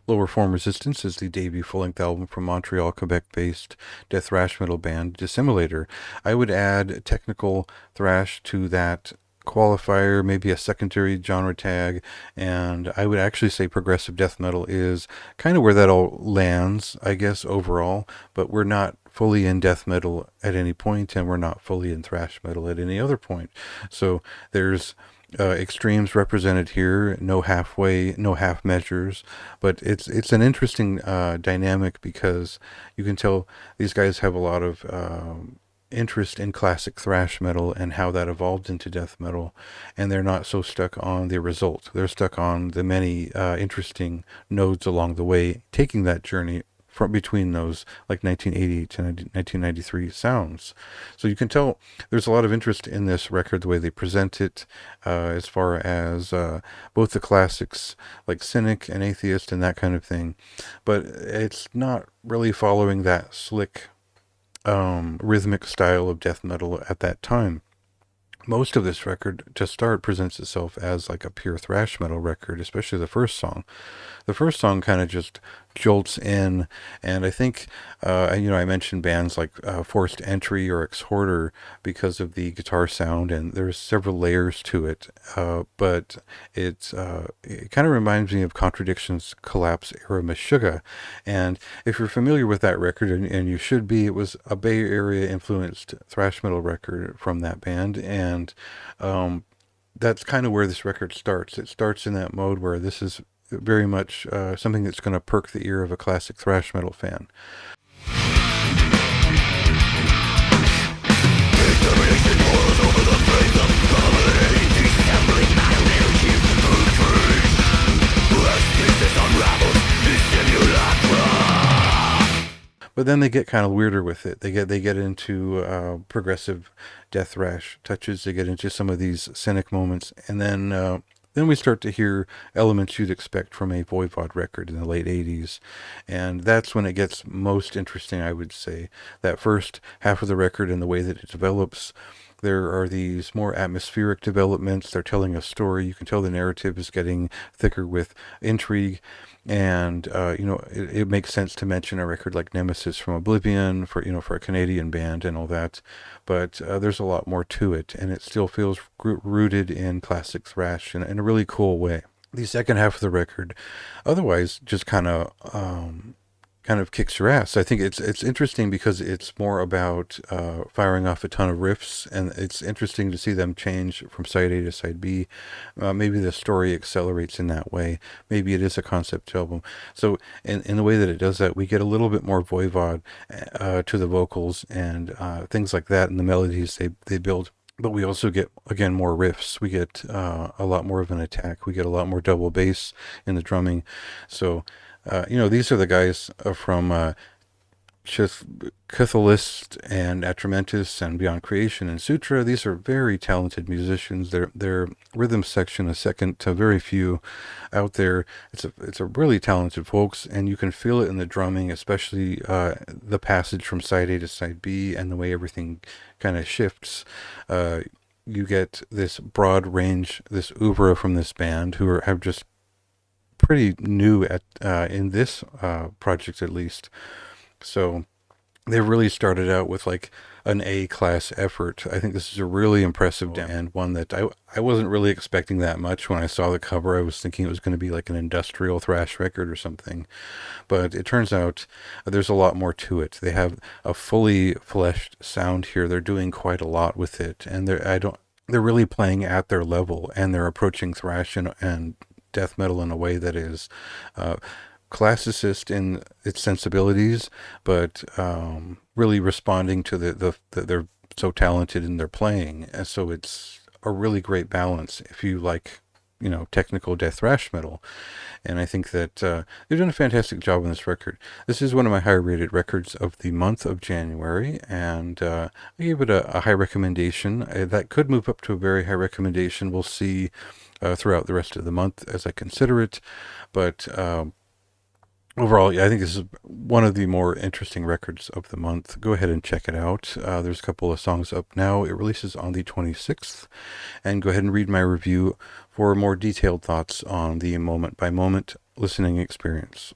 Lower Form Resistance is the debut full-length album from Montreal, Quebec-based death thrash metal band Dissimulator. I would add technical thrash to that qualifier, maybe a secondary genre tag, and I would actually say progressive death metal is kind of where that all lands, I guess, overall, but we're not fully in death metal at any point, and we're not fully in thrash metal at any other point. So there's extremes represented here, no halfway, no half measures, but it's an interesting dynamic because you can tell these guys have a lot of interest in classic thrash metal and how that evolved into death metal, and they're not so stuck on the result. They're stuck on the many interesting nodes along the way, taking that journey from between those like 1980 to 1993 sounds. So you can tell there's a lot of interest in this record, the way they present it, as far as both the classics like Cynic and Atheist and that kind of thing, but it's not really following that slick rhythmic style of death metal at that time. Most of this record, to start, presents itself as like a pure thrash metal record, especially the first song. The first song kind of just jolts in, and I think, I mentioned bands like Forced Entry or Exhorter because of the guitar sound, and there's several layers to it, but it kind of reminds me of Contradiction's Collapse era Meshuggah, and if you're familiar with that record, and you should be, it was a Bay Area influenced thrash metal record from that band, and that's kind of where this record starts. It starts in that mode where this is very much something that's going to perk the ear of a classic thrash metal fan. But then they get kind of weirder with it. They get into progressive death thrash touches. They get into some of these cynic moments, and then we start to hear elements you'd expect from a Voivod record in the late 80s. And that's when it gets most interesting, I would say. That first half of the record and the way that it develops, there are these more atmospheric developments. They're telling a story. You can tell the narrative is getting thicker with intrigue. And it makes sense to mention a record like Nemesis from Oblivion for a Canadian band and all that, but there's a lot more to it, and it still feels rooted in classic thrash in a really cool way. The second half of the record, otherwise, just kind of kicks your ass. I think it's interesting because it's more about firing off a ton of riffs, and it's interesting to see them change from side A to side B. Maybe the story accelerates in that way. Maybe it is a concept album. So in the way that it does that, we get a little bit more Voivod to the vocals and things like that, and the melodies they build. But we also get, again, more riffs. We get a lot more of an attack. We get a lot more double bass in the drumming. So these are the guys from Catholist and Atramentis and Beyond Creation and Sutra. These are very talented musicians. Their rhythm section is second to very few out there. It's a really talented folks, and you can feel it in the drumming, especially the passage from side A to side B and the way everything kind of shifts. You get this broad range, this oeuvre from this band have just pretty new at in this project at least. So they really started out with like an A-class effort. I think this is a really impressive and one that I wasn't really expecting that much when I saw the cover. I was thinking it was going to be like an industrial thrash record or something. But it turns out there's a lot more to it. They have a fully fleshed sound here. They're doing quite a lot with it, and they're really playing at their level, and they're approaching thrash and death metal in a way that is classicist in its sensibilities, but really responding to the they're so talented in their playing. And so it's a really great balance if you like, technical death thrash metal. And I think that they've done a fantastic job on this record. This is one of my higher rated records of the month of January, and I gave it a high recommendation. That could move up to a very high recommendation. We'll see throughout the rest of the month as I consider it. But overall, yeah, I think this is one of the more interesting records of the month. Go ahead and check it out. There's a couple of songs up now. It releases on the 26th. And go ahead and read my review for more detailed thoughts on the moment by moment listening experience.